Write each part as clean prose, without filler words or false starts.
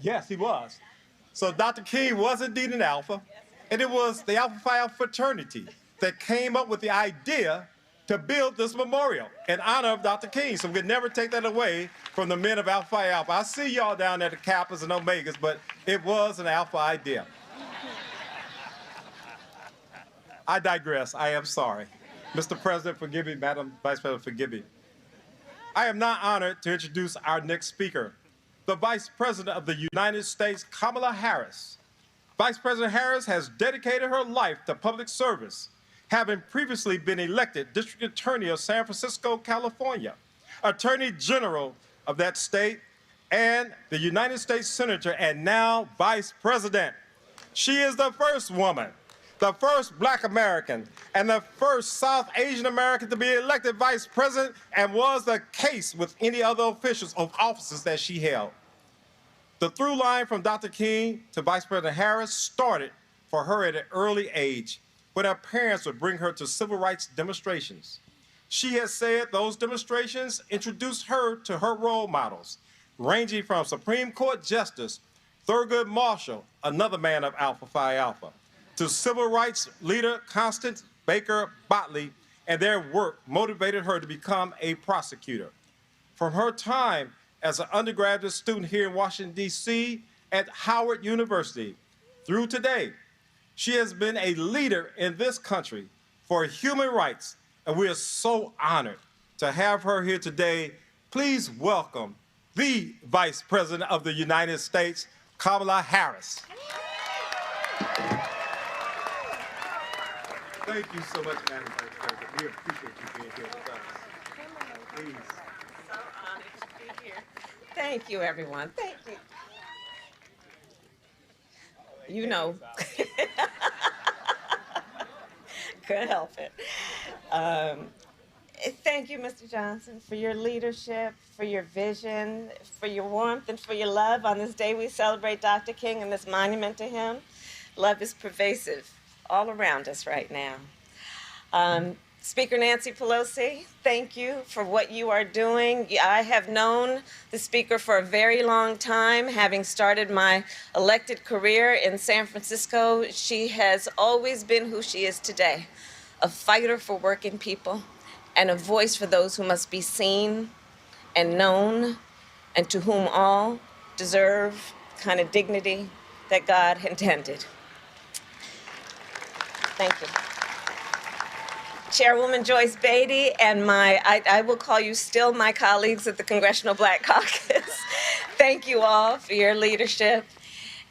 Yes, he was. So Dr. King was indeed an alpha, and it was the Alpha Phi Alpha fraternity that came up with the idea to build this memorial in honor of Dr. King. So we could never take that away from the men of Alpha Phi Alpha. I see y'all down there, the Kappas and Omegas, but it was an alpha idea. I digress. I am sorry. Mr. President, forgive me. Madam Vice President, forgive me. I am now honored to introduce our next speaker, the Vice President of the United States, Kamala Harris. Vice President Harris has dedicated her life to public service, having previously been elected District Attorney of San Francisco, California, Attorney General of that state, and the United States Senator, and now Vice President. She is the first woman, the first Black American, and the first South Asian American to be elected Vice President, and was the case with any other officials of offices that she held. The through line from Dr. King to Vice President Harris started for her at an early age when her parents would bring her to civil rights demonstrations. She has said those demonstrations introduced her to her role models, ranging from Supreme Court Justice Thurgood Marshall, another man of Alpha Phi Alpha, to civil rights leader Constance Baker Botley, and their work motivated her to become a prosecutor. From her time as an undergraduate student here in Washington, D.C. at Howard University through today, she has been a leader in this country for human rights, and we are so honored to have her here today. Please welcome the Vice President of the United States, Kamala Harris. Thank you so much, Madam Vice President. We appreciate you being here with us. Please. So honored to be here. Thank you, everyone. Thank you. You know. Couldn't help it. Thank you, Mr. Johnson, for your leadership, for your vision, for your warmth, and for your love. On this day, we celebrate Dr. King and this monument to him. Love is pervasive all around us right now. Speaker Nancy Pelosi, thank you for what you are doing. I have known the Speaker for a very long time, having started my elected career in San Francisco. She has always been who she is today, a fighter for working people and a voice for those who must be seen and known and to whom all deserve the kind of dignity that God intended. Thank you. Chairwoman Joyce Beatty and I will call you still my colleagues at the Congressional Black Caucus. Thank you all for your leadership.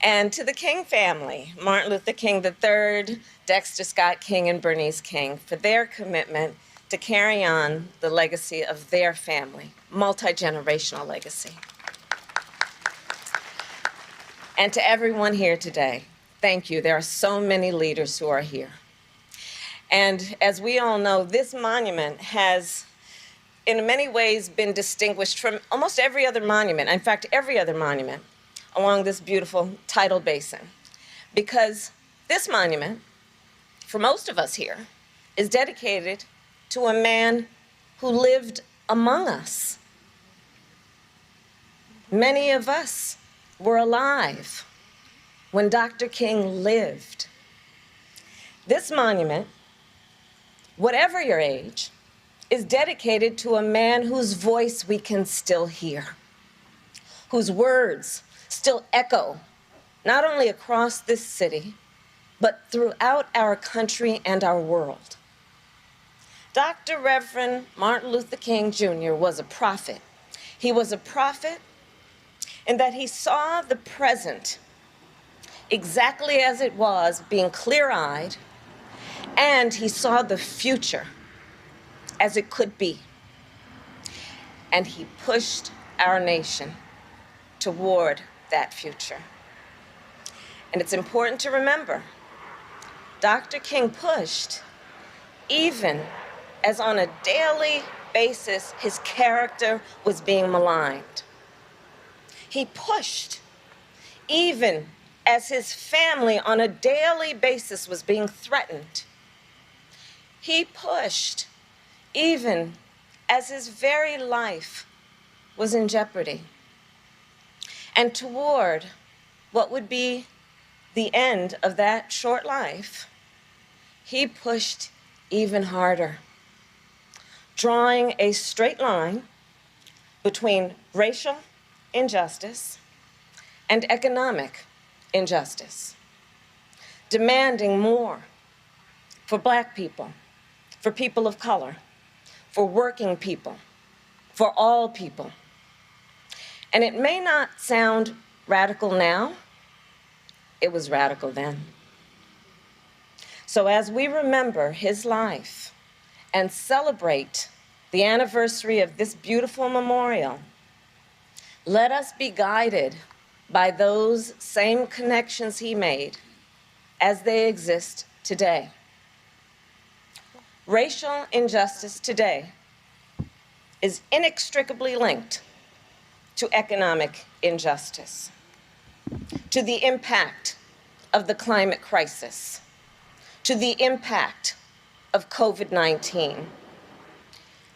And to the King family, Martin Luther King III, Dexter Scott King, and Bernice King, for their commitment to carry on the legacy of their family, multi-generational legacy. And to everyone here today, thank you. There are so many leaders who are here. And as we all know, this monument has, in many ways, been distinguished from almost every other monument, in fact, every other monument along this beautiful tidal basin. Because this monument, for most of us here, is dedicated to a man who lived among us. Many of us were alive when Dr. King lived. This monument, whatever your age, is dedicated to a man whose voice we can still hear, whose words still echo, not only across this city, but throughout our country and our world. Dr. Reverend Martin Luther King Jr. was a prophet. He was a prophet in that he saw the present exactly as it was, being clear-eyed, and he saw the future as it could be. And he pushed our nation toward that future. And it's important to remember, Dr. King pushed even as on a daily basis his character was being maligned. He pushed even as his family on a daily basis was being threatened. He pushed even as his very life was in jeopardy. And toward what would be the end of that short life, he pushed even harder, drawing a straight line between racial injustice and economic injustice, demanding more for Black people, for people of color, for working people, for all people. And it may not sound radical now, it was radical then. So as we remember his life and celebrate the anniversary of this beautiful memorial, let us be guided by those same connections he made as they exist today. Racial injustice today is inextricably linked to economic injustice, to the impact of the climate crisis, to the impact of COVID-19,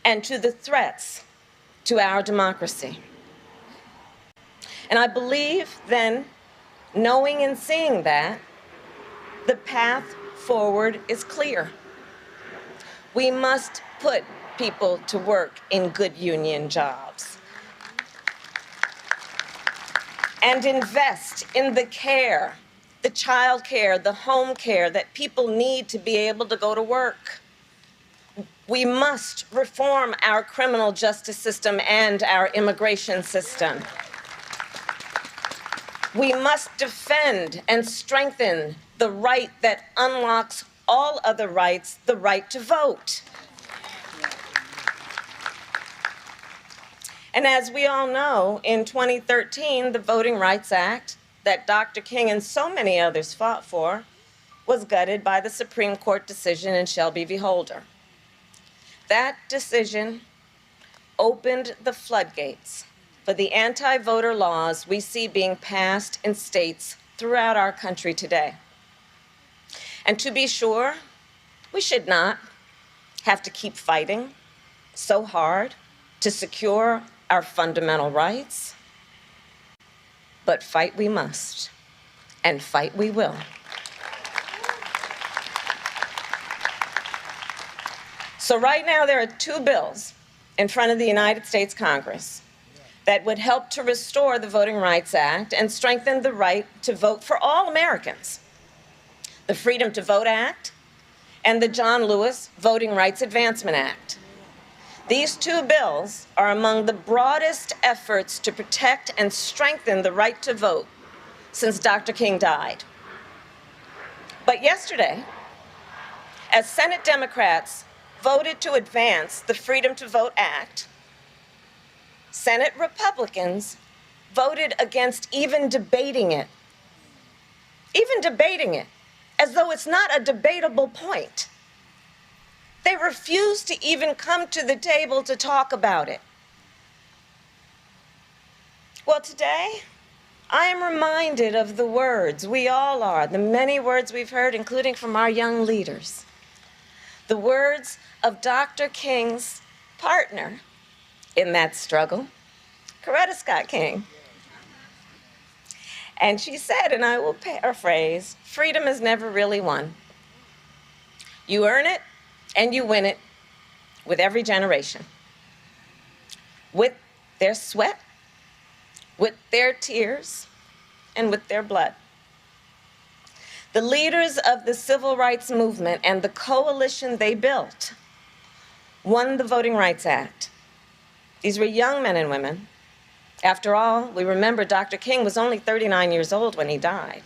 and to the threats to our democracy. And I believe then, knowing and seeing that, the path forward is clear. We must put people to work in good union jobs and invest in the care, the child care, the home care that people need to be able to go to work. We must reform our criminal justice system and our immigration system. We must defend and strengthen the right that unlocks all other rights, the right to vote. And as we all know, in 2013, the Voting Rights Act that Dr. King and so many others fought for was gutted by the Supreme Court decision in Shelby v. Holder. That decision opened the floodgates for the anti-voter laws we see being passed in states throughout our country today. And to be sure, we should not have to keep fighting so hard to secure our fundamental rights, but fight we must, and fight we will. So right now there are two bills in front of the United States Congress that would help to restore the Voting Rights Act and strengthen the right to vote for all Americans. The Freedom to Vote Act and the John Lewis Voting Rights Advancement Act. These two bills are among the broadest efforts to protect and strengthen the right to vote since Dr. King died. But yesterday, as Senate Democrats voted to advance the Freedom to Vote Act, Senate Republicans voted against even debating it, as though it's not a debatable point. They refused to even come to the table to talk about it. Well, today, I am reminded of the words, we all are, the many words we've heard, including from our young leaders. The words of Dr. King's partner in that struggle, Coretta Scott King. And she said, and I will paraphrase, freedom is never really won. You earn it and you win it with every generation. With their sweat, with their tears, and with their blood. The leaders of the civil rights movement and the coalition they built won the Voting Rights Act. These were young men and women. After all, we remember Dr. King was only 39 years old when he died.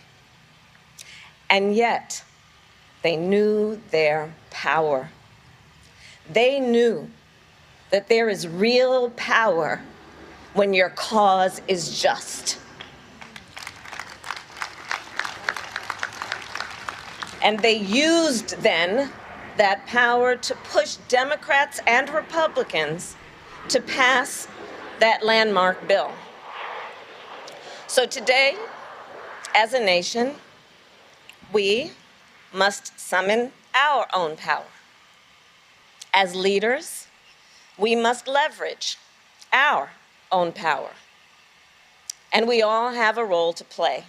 And yet, they knew their power. They knew that there is real power when your cause is just. And they used then that power to push Democrats and Republicans to pass that landmark bill. So today, as a nation, we must summon our own power. As leaders, we must leverage our own power. And we all have a role to play.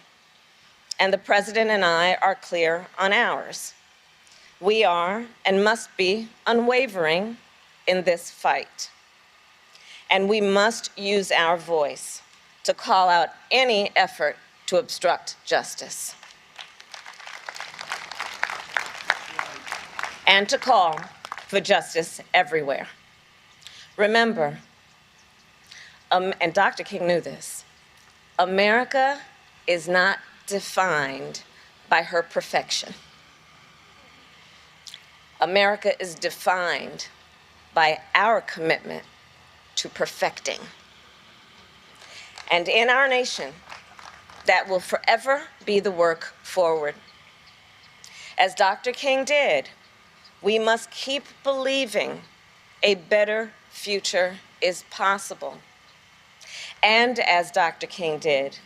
And the President and I are clear on ours. We are and must be unwavering in this fight. And we must use our voice to call out any effort to obstruct justice. And to call for justice everywhere. Remember, and Dr. King knew this, America is not defined by her perfection. America is defined by our commitment to perfecting. And in our nation, that will forever be the work forward. As Dr. King did, we must keep believing a better future is possible. And as Dr. King did,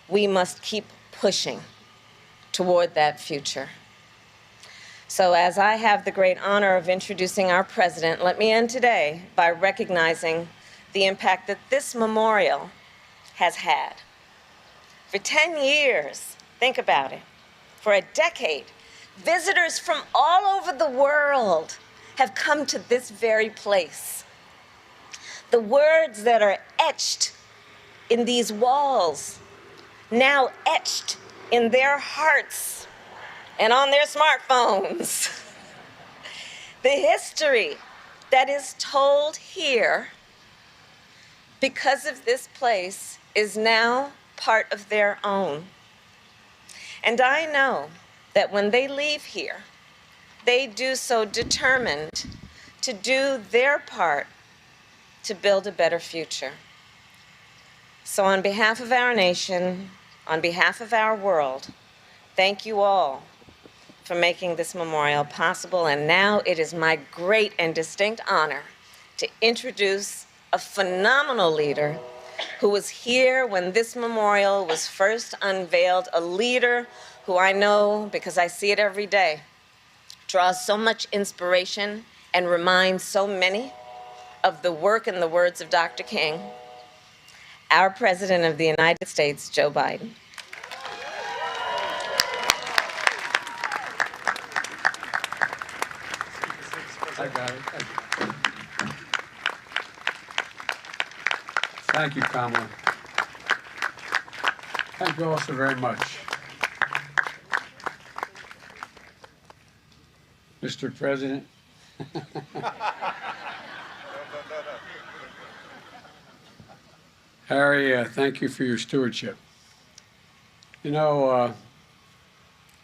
we must keep pushing toward that future. So as I have the great honor of introducing our president, let me end today by recognizing the impact that this memorial has had. For 10 years, think about it, for a decade, visitors from all over the world have come to this very place. The words that are etched in these walls, now etched in their hearts and on their smartphones. The history that is told here because of this place is now part of their own. And I know that when they leave here, they do so determined to do their part to build a better future. So on behalf of our nation, on behalf of our world, thank you all for making this memorial possible. And now it is my great and distinct honor to introduce a phenomenal leader who was here when this memorial was first unveiled, a leader who I know, because I see it every day, draws so much inspiration and reminds so many of the work and the words of Dr. King, our President of the United States, Joe Biden. I got it. Thank you, Kamala. Thank you all so very much. Mr. President. Harry, thank you for your stewardship. You know,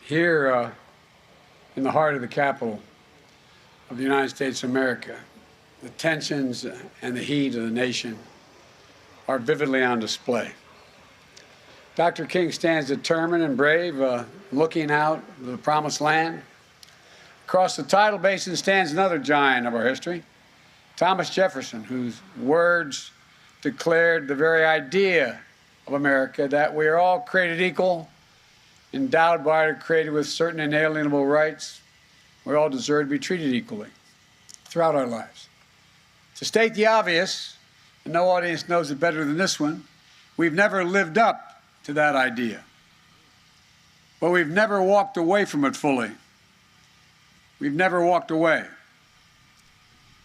here in the heart of the capital of the United States of America, the tensions and the heat of the nation are vividly on display. Dr. King stands determined and brave, looking out the promised land. Across the tidal basin stands another giant of our history, Thomas Jefferson, whose words declared the very idea of America, that we are all created equal, endowed by or created with certain inalienable rights. We all deserve to be treated equally throughout our lives. To state the obvious, and no audience knows it better than this one, we've never lived up to that idea. But we've never walked away from it fully. We've never walked away.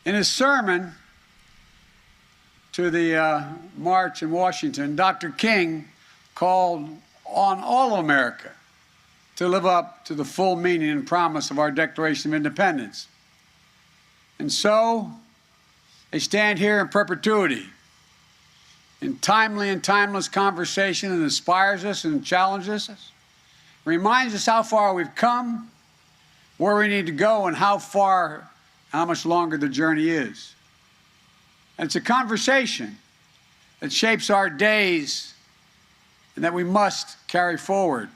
In his sermon to the march in Washington, Dr. King called on all of America to live up to the full meaning and promise of our Declaration of Independence. And so, they stand here in perpetuity, in timely and timeless conversation that inspires us and challenges us, reminds us how far we've come, where we need to go, and how much longer the journey is. And it's a conversation that shapes our days and that we must carry forward.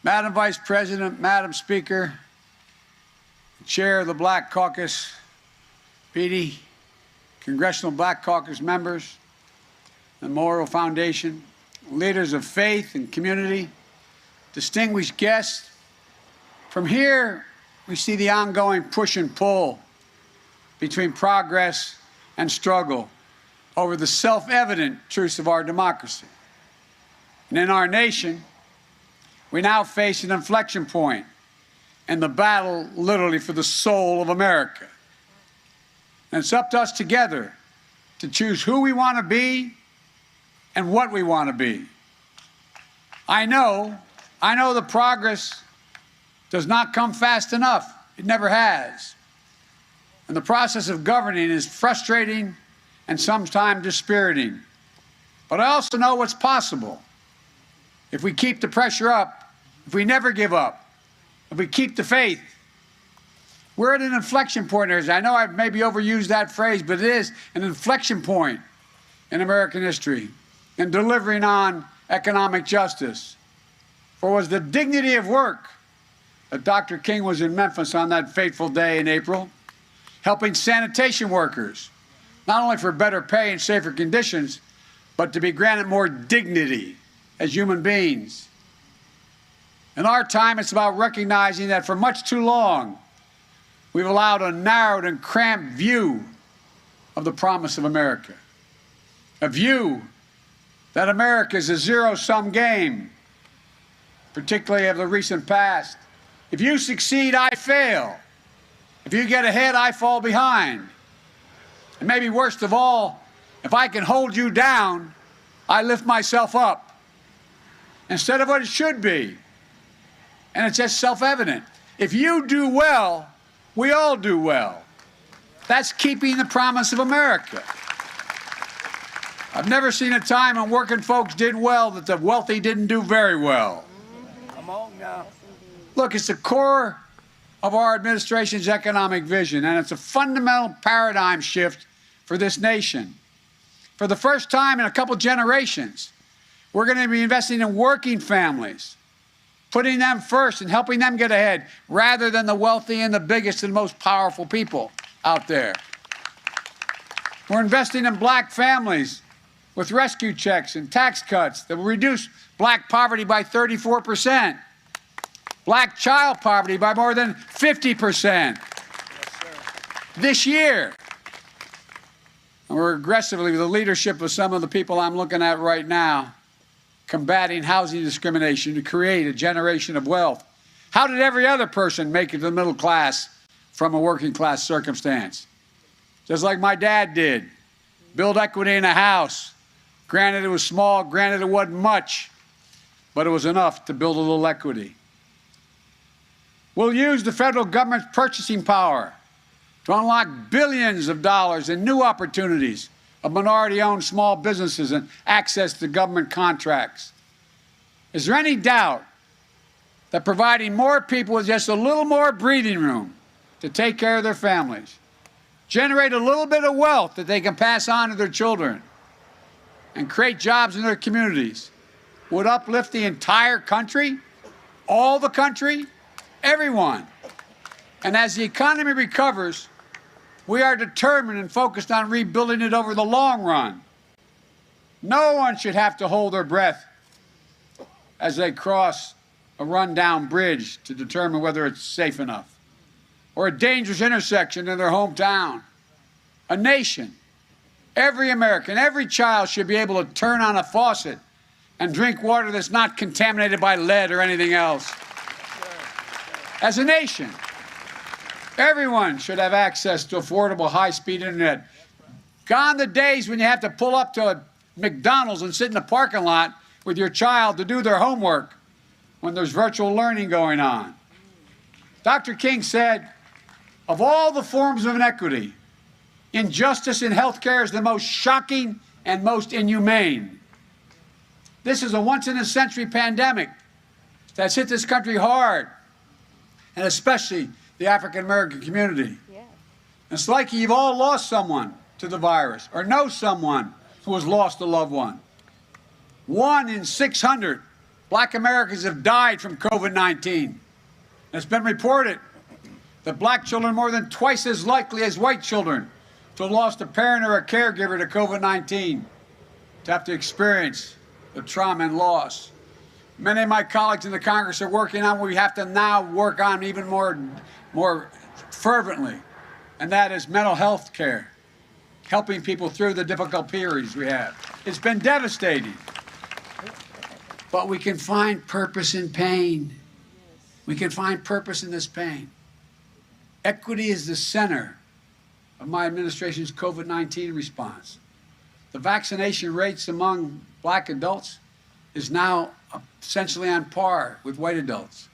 Madam Vice President, Madam Speaker, Chair of the Black Caucus, Petey, Congressional Black Caucus members, the Memorial Foundation, leaders of faith and community, distinguished guests. From here, we see the ongoing push and pull between progress and struggle over the self-evident truths of our democracy. And in our nation, we now face an inflection point in the battle, literally, for the soul of America. And it's up to us together to choose who we want to be and what we want to be. I know the progress does not come fast enough. It never has. And the process of governing is frustrating and sometimes dispiriting. But I also know what's possible. If we keep the pressure up, if we never give up, if we keep the faith, we're at an inflection point. I know I've maybe overused that phrase, but it is an inflection point in American history in delivering on economic justice. For it was the dignity of work that Dr. King was in Memphis on that fateful day in April, helping sanitation workers, not only for better pay and safer conditions, but to be granted more dignity as human beings. In our time, it's about recognizing that for much too long, we've allowed a narrowed and cramped view of the promise of America. A view that America is a zero-sum game, particularly of the recent past. If you succeed, I fail. If you get ahead, I fall behind. And maybe worst of all, if I can hold you down, I lift myself up. Instead of what it should be. And it's just self-evident. If you do well, we all do well. That's keeping the promise of America. I've never seen a time when working folks did well that the wealthy didn't do very well. Come on now. Look, it's the core of our administration's economic vision, and it's a fundamental paradigm shift for this nation. For the first time in a couple generations, we're going to be investing in working families, putting them first and helping them get ahead, rather than the wealthy and the biggest and most powerful people out there. We're investing in black families with rescue checks and tax cuts that will reduce black poverty by 34%, black child poverty by more than 50% this year. And we're aggressively, with the leadership of some of the people I'm looking at right now, combating housing discrimination to create a generation of wealth. How did every other person make it to the middle class from a working class circumstance? Just like my dad did. Build equity in a house. Granted, it was small. Granted, it wasn't much. But it was enough to build a little equity. We'll use the federal government's purchasing power to unlock billions of dollars in new opportunities of minority-owned small businesses and access to government contracts. Is there any doubt that providing more people with just a little more breathing room to take care of their families, generate a little bit of wealth that they can pass on to their children, and create jobs in their communities would uplift the entire country, all the country, everyone? And as the economy recovers, we are determined and focused on rebuilding it over the long run. No one should have to hold their breath as they cross a rundown bridge to determine whether it's safe enough, or a dangerous intersection in their hometown. A nation, every American, every child should be able to turn on a faucet and drink water that's not contaminated by lead or anything else. As a nation, everyone should have access to affordable high-speed internet. Gone the days when you have to pull up to a McDonald's and sit in the parking lot with your child to do their homework when there's virtual learning going on. Dr. King said, of all the forms of inequity, injustice in healthcare is the most shocking and most inhumane. This is a once-in-a-century pandemic that's hit this country hard, and especially the African-American community. Yeah. It's like you've all lost someone to the virus or know someone who has lost a loved one. 1 in 600 black Americans have died from COVID-19. It's been reported that black children are more than twice as likely as white children to have lost a parent or a caregiver to COVID-19, to have to experience the trauma and loss. Many of my colleagues in the Congress are working on what we have to now work on even more fervently, and that is mental health care. helping people through the difficult periods we have. It's been devastating. But we can find purpose in pain. We can find purpose in this pain. Equity is the center of my administration's COVID-19 response. The vaccination rates among black adults is now essentially on par with white adults.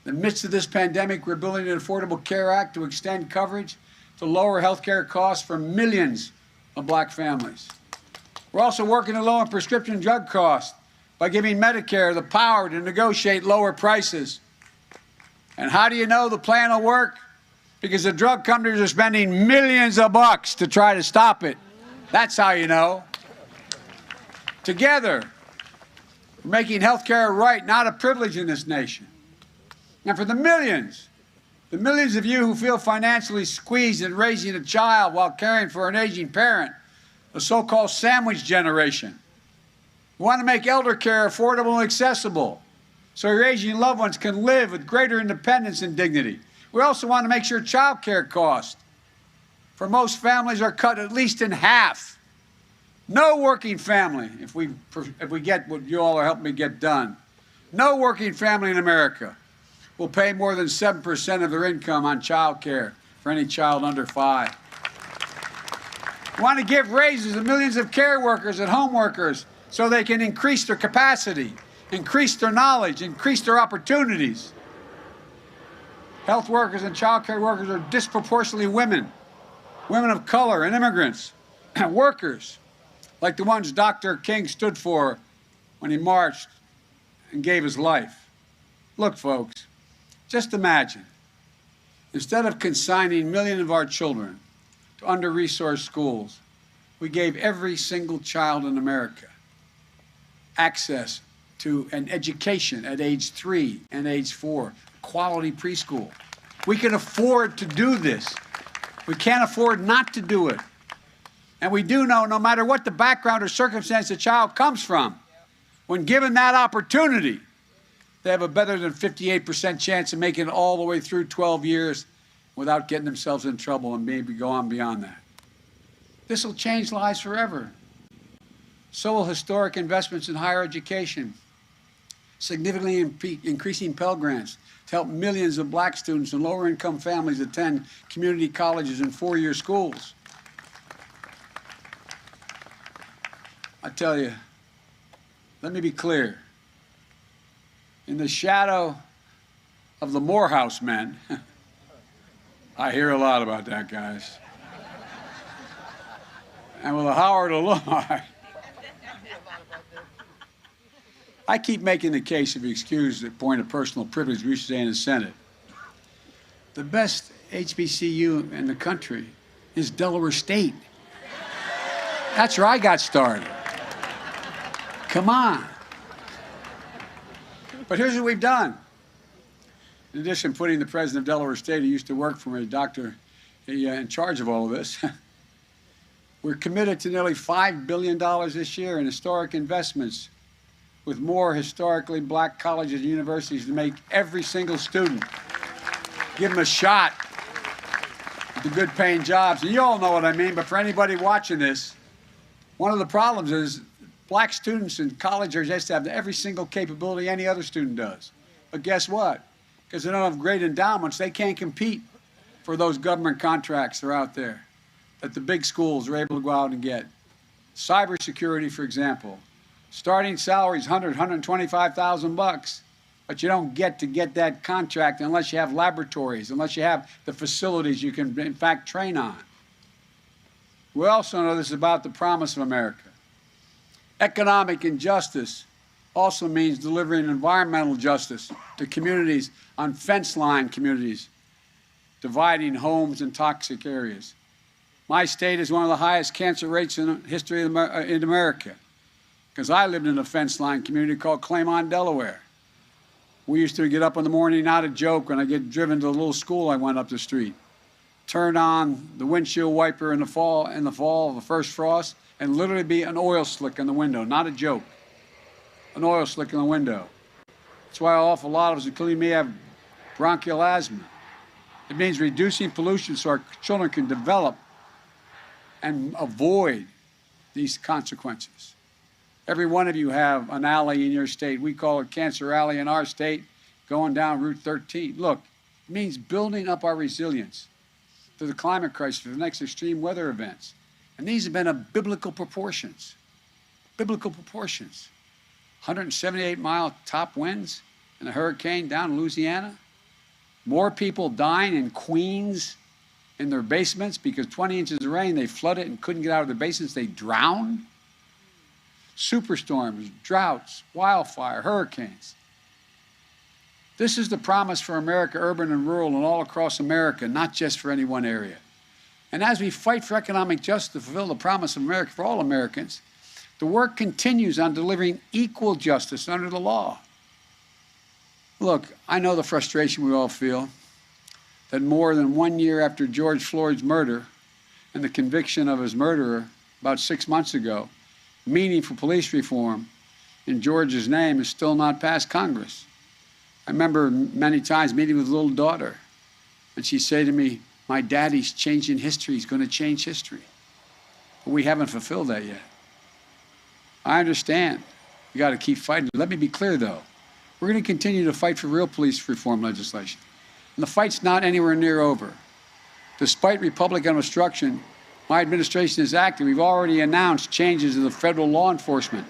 In the midst of this pandemic, we're building an Affordable Care Act to extend coverage to lower health care costs for millions of black families. We're also working to lower prescription drug costs by giving Medicare the power to negotiate lower prices. And how do you know the plan will work? Because the drug companies are spending millions of bucks to try to stop it. That's how you know. Together, we're making health care a right, not a privilege in this nation. And for the millions of you who feel financially squeezed in raising a child while caring for an aging parent, the so-called sandwich generation, we want to make elder care affordable and accessible so your aging loved ones can live with greater independence and dignity. We also want to make sure child care costs for most families are cut at least in half. No working family, if we get what you all are helping me get done, no working family in America will pay more than 7% of their income on child care for any child under 5. We want to give raises to millions of care workers and home workers so they can increase their capacity, increase their knowledge, increase their opportunities. Health workers and child care workers are disproportionately women of color and immigrants, workers like the ones Dr. King stood for when he marched and gave his life. Look, folks, just imagine, instead of consigning millions of our children to under-resourced schools, we gave every single child in America access to an education at age 3 and age 4, quality preschool. We can afford to do this. We can't afford not to do it. And we do know no matter what the background or circumstance the child comes from, when given that opportunity, they have a better than 58% chance of making it all the way through 12 years without getting themselves in trouble and maybe go on beyond that. This will change lives forever. So will historic investments in higher education, significantly increasing Pell Grants to help millions of black students and lower-income families attend community colleges and 4-year schools. I tell you, let me be clear. In the shadow of the Morehouse men, I hear a lot about that, guys. And with the Howard alumni, I keep making the case, if you excuse the point of personal privilege, we should say in the Senate. The best HBCU in the country is Delaware State. That's where I got started. Come on. But here's what we've done. In addition to putting the president of Delaware State, who used to work for me, a doctor in charge of all of this, we're committed to nearly $5 billion this year in historic investments with more historically black colleges and universities to make every single student, give them a shot at the good paying jobs. And you all know what I mean, but for anybody watching this, one of the problems is black students in college are just have every single capability any other student does. But guess what? Because they don't have great endowments, they can't compete for those government contracts that are out there that the big schools are able to go out and get. Cybersecurity, for example. Starting salaries, $125,000, but you don't get to get that contract unless you have laboratories, unless you have the facilities you can, in fact, train on. We also know this is about the promise of America. Economic injustice also means delivering environmental justice to communities on fence-line communities, dividing homes in toxic areas. My state is one of the highest cancer rates in the history of in America, because I lived in a fence-line community called Claymont, Delaware. We used to get up in the morning, not a joke, when I get driven to the little school I went up the street, turn on the windshield wiper in the fall, the first frost, and literally be an oil slick in the window, not a joke. An oil slick in the window. That's why an awful lot of us, including me, have bronchial asthma. It means reducing pollution so our children can develop and avoid these consequences. Every one of you have an alley in your state. We call it Cancer Alley in our state, going down Route 13. Look, it means building up our resilience to the climate crisis, to the next extreme weather events. And these have been of biblical proportions. Biblical proportions. 178-mile top winds in a hurricane down in Louisiana. More people dying in Queens in their basements because 20 inches of rain, they flooded and couldn't get out of their basements. They drowned. Superstorms, droughts, wildfire, hurricanes. This is the promise for America, urban and rural, and all across America, not just for any one area. And as we fight for economic justice to fulfill the promise of America for all Americans, the work continues on delivering equal justice under the law. Look, I know the frustration we all feel that more than 1 year after George Floyd's murder and the conviction of his murderer about 6 months ago, meaningful police reform in George's name is still not passed Congress. I remember many times meeting with a little daughter, and she'd say to me, "My daddy's changing history. He's going to change history." But we haven't fulfilled that yet. I understand. We got to keep fighting. Let me be clear, though. We're going to continue to fight for real police reform legislation. And the fight's not anywhere near over. Despite Republican obstruction, my administration is active. We've already announced changes in the federal law enforcement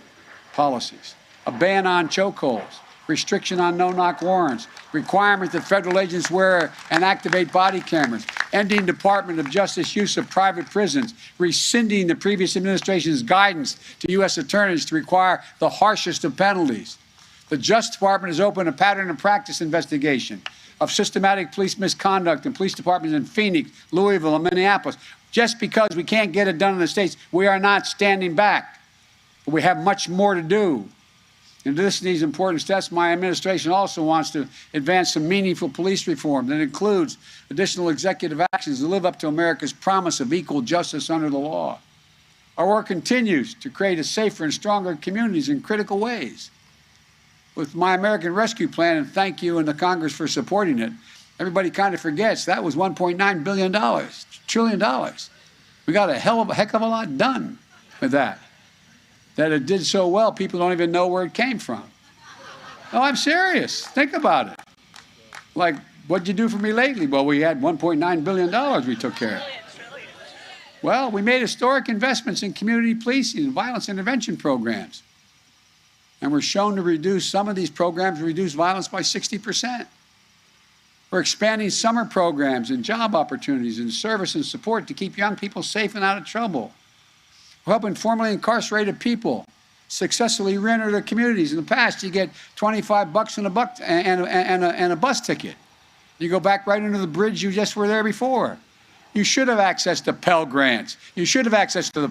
policies, a ban on chokeholds, restriction on no-knock warrants, requirement that federal agents wear and activate body cameras, ending Department of Justice use of private prisons, rescinding the previous administration's guidance to U.S. attorneys to require the harshest of penalties. The Justice Department has opened a pattern and practice investigation of systematic police misconduct in police departments in Phoenix, Louisville, and Minneapolis. Just because we can't get it done in the states, we are not standing back. But we have much more to do. In addition to these important steps, my administration also wants to advance some meaningful police reform that includes additional executive actions to live up to America's promise of equal justice under the law. Our work continues to create a safer and stronger communities in critical ways. With my American Rescue Plan, and thank you and the Congress for supporting it, everybody kind of forgets that was $1.9 billion, $1 trillion. We got a heck of a lot done with that. That it did so well, people don't even know where it came from. No, I'm serious. Think about it. Like, what'd you do for me lately? Well, we had $1.9 billion we took care of. Well, we made historic investments in community policing and violence intervention programs. And we're shown to reduce, some of these programs reduce violence by 60%. We're expanding summer programs and job opportunities and service and support to keep young people safe and out of trouble. We're helping formerly incarcerated people successfully re-enter their communities. In the past, you get $25 and a bus ticket. You go back right under the bridge you just were there before. You should have access to Pell Grants. You should have access to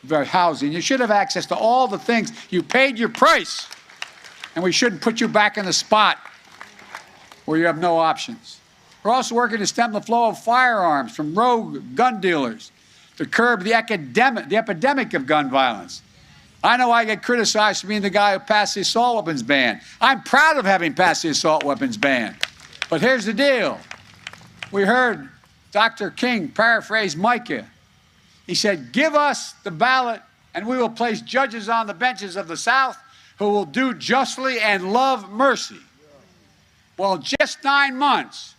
the housing. You should have access to all the things. You paid your price. And we shouldn't put you back in the spot where you have no options. We're also working to stem the flow of firearms from rogue gun dealers to curb the epidemic of gun violence. I know I get criticized for being the guy who passed the assault weapons ban. I'm proud of having passed the assault weapons ban. But here's the deal. We heard Dr. King paraphrase Micah. He said, "Give us the ballot and we will place judges on the benches of the South who will do justly and love mercy." Well, in just 9 months,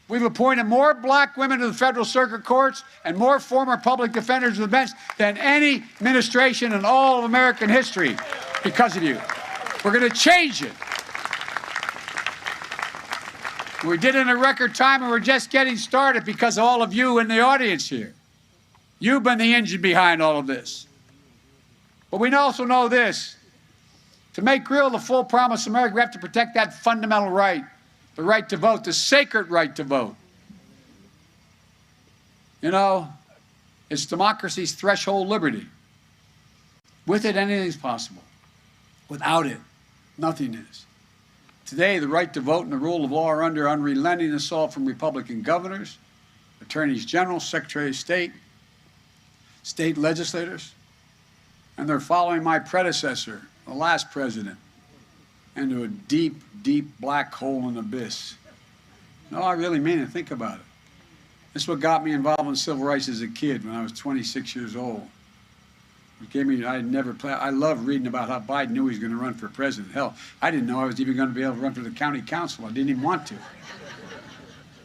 we've appointed more black women to the federal circuit courts and more former public defenders to the bench than any administration in all of American history because of you. We're going to change it. We did it in a record time, and we're just getting started because of all of you in the audience here. You've been the engine behind all of this. But we also know this. To make real the full promise of America, we have to protect that fundamental right, the right to vote, the sacred right to vote. You know, it's democracy's threshold liberty. With it, anything is possible. Without it, nothing is. Today, the right to vote and the rule of law are under unrelenting assault from Republican governors, attorneys general, secretary of state, state legislators, and they're following my predecessor, the last president, into a deep, deep black hole and abyss. No, I really mean it. Think about it. This is what got me involved in civil rights as a kid when I was 26 years old. It gave me, I love reading about how Biden knew he was going to run for president. Hell, I didn't know I was even going to be able to run for the county council. I didn't even want to.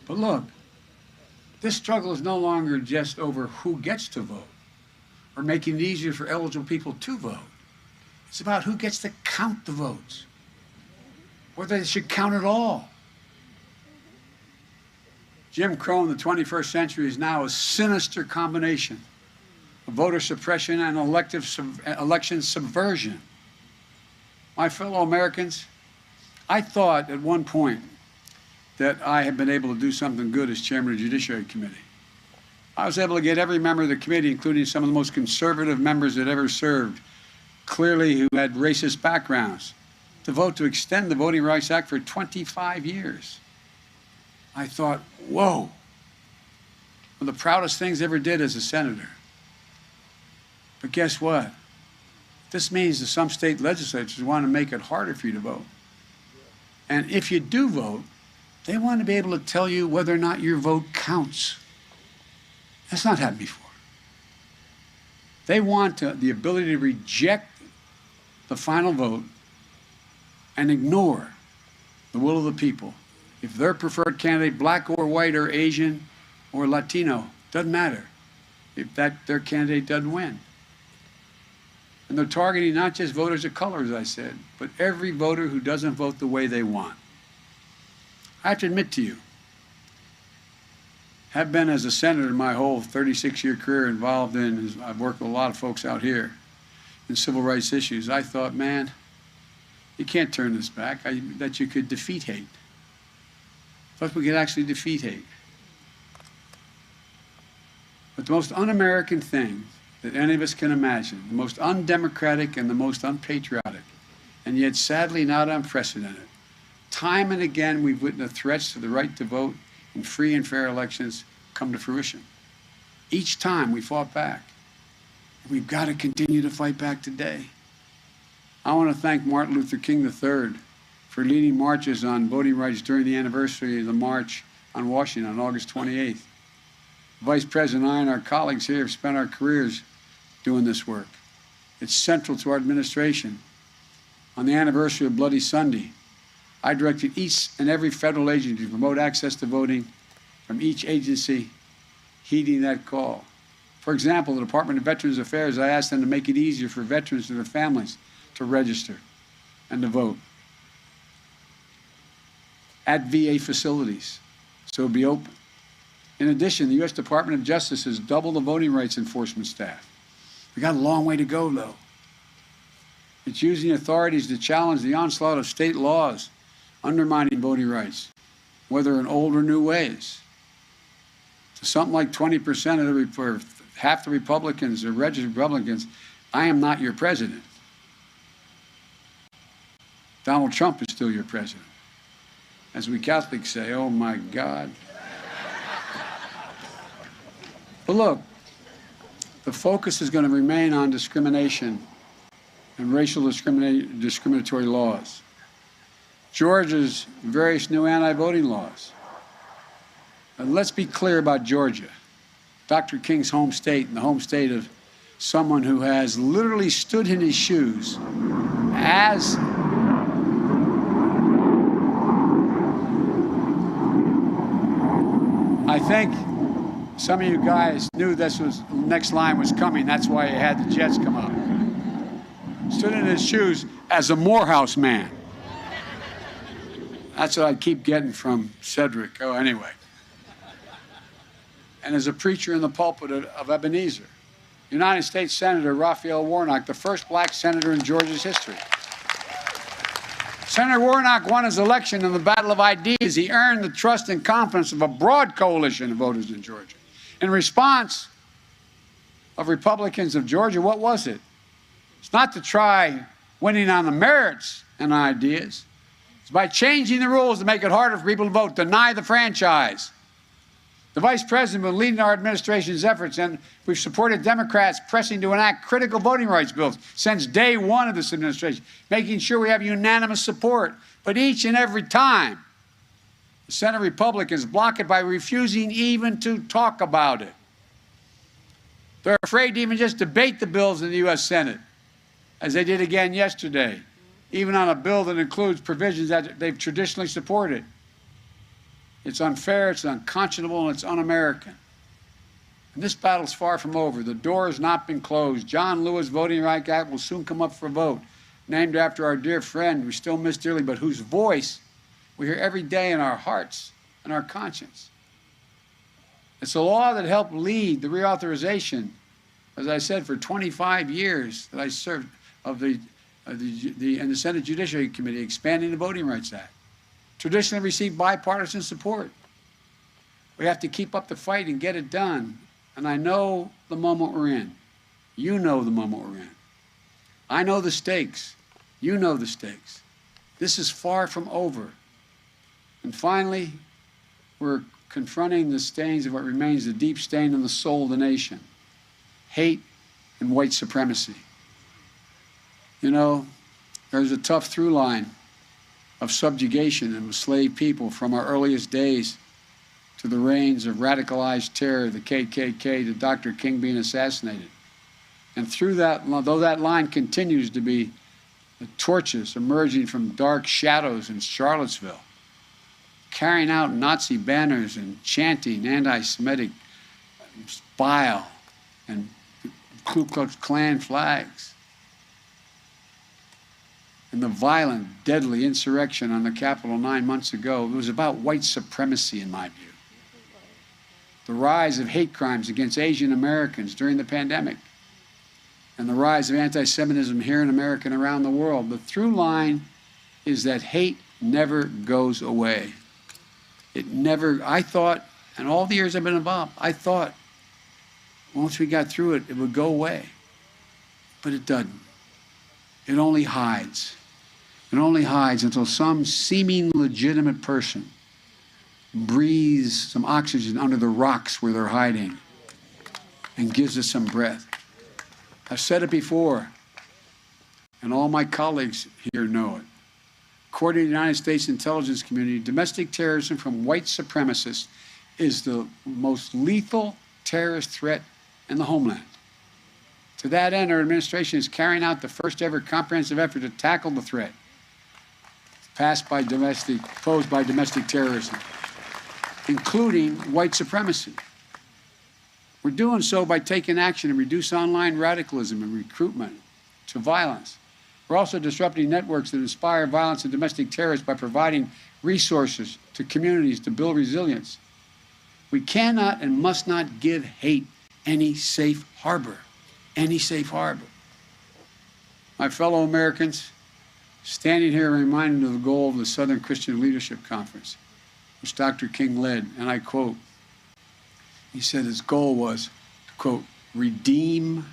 But look, this struggle is no longer just over who gets to vote or making it easier for eligible people to vote. It's about who gets to count the votes, whether they should count at all. Jim Crow in the 21st century is now a sinister combination of voter suppression and election subversion. My fellow Americans, I thought at one point that I had been able to do something good as chairman of the Judiciary Committee. I was able to get every member of the committee, including some of the most conservative members that ever served, clearly who had racist backgrounds, to vote to extend the Voting Rights Act for 25 years. I thought, whoa, one of the proudest things I ever did as a senator. But guess what? This means that some state legislatures want to make it harder for you to vote. And if you do vote, they want to be able to tell you whether or not your vote counts. That's not happened before. They want the ability to reject the final vote and ignore the will of the people. If their preferred candidate, black or white or Asian or Latino, doesn't matter if their candidate doesn't win. And they're targeting not just voters of color, as I said, but every voter who doesn't vote the way they want. I have to admit to you, have been as a senator my whole 36-year career involved in, I've worked with a lot of folks out here in civil rights issues. I thought, man, you can't turn this back, that you could defeat hate. I thought we could actually defeat hate. But the most un-American thing that any of us can imagine, the most undemocratic and the most unpatriotic, and yet sadly not unprecedented. Time and again we've witnessed threats to the right to vote in free and fair elections come to fruition. Each time we fought back. We've got to continue to fight back today. I want to thank Martin Luther King III for leading marches on voting rights during the anniversary of the March on Washington on August 28th. Vice President and I and our colleagues here have spent our careers doing this work. It's central to our administration. On the anniversary of Bloody Sunday, I directed each and every federal agency to promote access to voting, from each agency heeding that call. For example, the Department of Veterans Affairs, I asked them to make it easier for veterans and their families to register and to vote at VA facilities, so it'll be open. In addition, the U.S. Department of Justice has doubled the voting rights enforcement staff. We got a long way to go, though. It's using authorities to challenge the onslaught of state laws undermining voting rights, whether in old or new ways. To something like 20% of or half the Republicans or registered Republicans, I am not your president. Donald Trump is still your president. As we Catholics say, oh my God. But look, the focus is going to remain on discrimination and racial discriminatory laws. Georgia's various new anti-voting laws. And let's be clear about Georgia, Dr. King's home state, and the home state of someone who has literally stood in his shoes as I think some of you guys knew this was next line was coming. That's why you had the Jets come up. Stood in his shoes as a Morehouse man. That's what I keep getting from Cedric. Oh, anyway. And as a preacher in the pulpit of Ebenezer, United States Senator Raphael Warnock, the first black senator in Georgia's history. Senator Warnock won his election in the battle of ideas. He earned the trust and confidence of a broad coalition of voters in Georgia. In response of Republicans of Georgia, what was it? It's not to try winning on the merits and ideas. It's by changing the rules to make it harder for people to vote, deny the franchise. The Vice President will lead our administration's efforts, and we've supported Democrats pressing to enact critical voting rights bills since day one of this administration, making sure we have unanimous support. But each and every time, The Senate Republicans block it by refusing even to talk about it. They're afraid to even just debate the bills in the U.S. Senate, as they did again yesterday, even on a bill that includes provisions that they've traditionally supported. It's unfair, it's unconscionable, and it's un-American. And this battle's far from over. The door has not been closed. John Lewis Voting Rights Act will soon come up for a vote, named after our dear friend we still miss dearly, but whose voice we hear every day in our hearts and our conscience. It's a law that helped lead the reauthorization, as I said, for 25 years that I served in the Senate Judiciary Committee, expanding the Voting Rights Act. Traditionally received bipartisan support. We have to keep up the fight and get it done. And I know the moment we're in. You know the moment we're in. I know the stakes. You know the stakes. This is far from over. And finally, we're confronting the stains of what remains the deep stain in the soul of the nation: hate and white supremacy. You know, there's a tough through line of subjugation and enslaved people from our earliest days to the reigns of radicalized terror, the KKK, to Dr. King being assassinated. And through that, though that line continues to be the torches emerging from dark shadows in Charlottesville, carrying out Nazi banners and chanting anti-Semitic bile and Ku Klux Klan flags, and the violent, deadly insurrection on the Capitol 9 months ago, it was about white supremacy, in my view. The rise of hate crimes against Asian Americans during the pandemic, and the rise of anti-Semitism here in America and around the world. The through line is that hate never goes away. It never, I thought, and all the years I've been involved, I thought once we got through it, it would go away. But it doesn't. It only hides. It only hides until some seeming legitimate person breathes some oxygen under the rocks where they're hiding and gives us some breath. I've said it before, and all my colleagues here know it. According to the United States intelligence community, domestic terrorism from white supremacists is the most lethal terrorist threat in the homeland. To that end, our administration is carrying out the first ever comprehensive effort to tackle the threat posed by domestic terrorism, including white supremacy. We're doing so by taking action to reduce online radicalism and recruitment to violence. We're also disrupting networks that inspire violence and domestic terrorists by providing resources to communities to build resilience. We cannot and must not give hate any safe harbor. Any safe harbor. My fellow Americans, standing here reminded of the goal of the Southern Christian Leadership Conference, which Dr. King led, and I quote, he said his goal was to, quote, redeem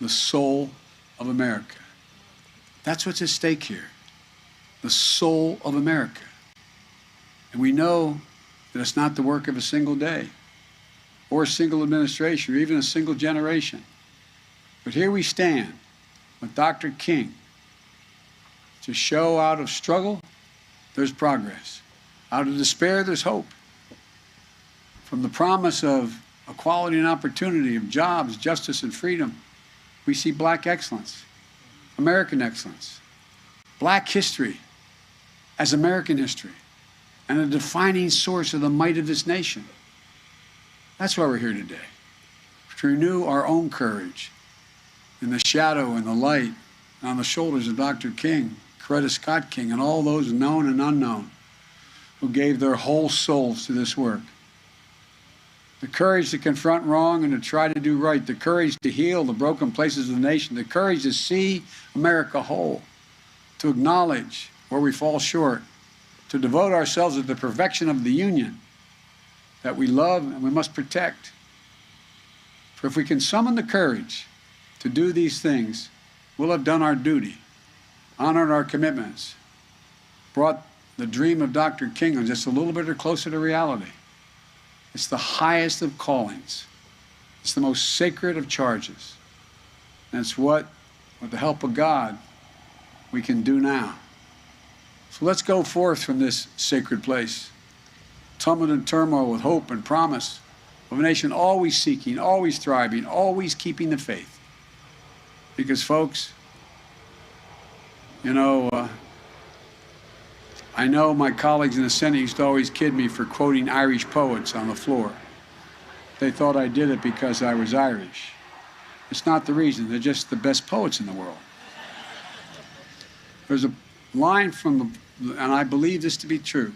the soul of America. That's what's at stake here, the soul of America. And we know that it's not the work of a single day or a single administration or even a single generation. But here we stand with Dr. King to show out of struggle, there's progress. Out of despair, there's hope. From the promise of equality and opportunity, of jobs, justice, and freedom, we see Black excellence, American excellence, Black history as American history, and a defining source of the might of this nation. That's why we're here today, to renew our own courage in the shadow and the light on the shoulders of Dr. King, Coretta Scott King, and all those known and unknown who gave their whole souls to this work. The courage to confront wrong and to try to do right, the courage to heal the broken places of the nation, the courage to see America whole, to acknowledge where we fall short, to devote ourselves to the perfection of the Union that we love and we must protect. For if we can summon the courage to do these things, we'll have done our duty, honored our commitments, brought the dream of Dr. King just a little bit closer to reality. It's the highest of callings. It's the most sacred of charges. And it's what, with the help of God, we can do now. So let's go forth from this sacred place tumult and turmoil with hope and promise of a nation always seeking, always thriving, always keeping the faith. Because, folks, you know, I know my colleagues in the Senate used to always kid me for quoting Irish poets on the floor. They thought I did it because I was Irish. It's not the reason. They're just the best poets in the world. There's a line from, and I believe this to be true,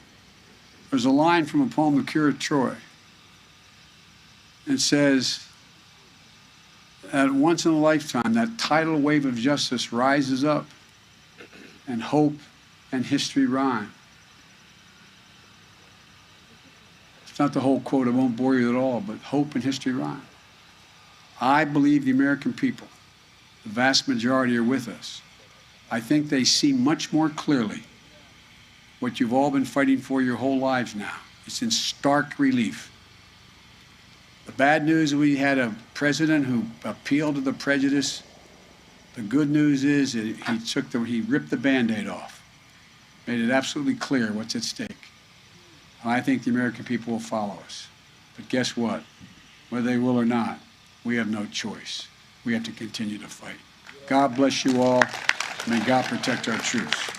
there's a line from a poem, The Cure of Troy. It says, that once in a lifetime, that tidal wave of justice rises up, and hope and history rhyme. It's not the whole quote, I won't bore you at all, but hope and history rhyme. I believe the American people, the vast majority, are with us. I think they see much more clearly what you've all been fighting for your whole lives now. It's in stark relief. The bad news, we had a president who appealed to the prejudice. The good news is he ripped the Band-Aid off, made it absolutely clear what's at stake. And I think the American people will follow us. But guess what? Whether they will or not, we have no choice. We have to continue to fight. God bless you all. May God protect our troops.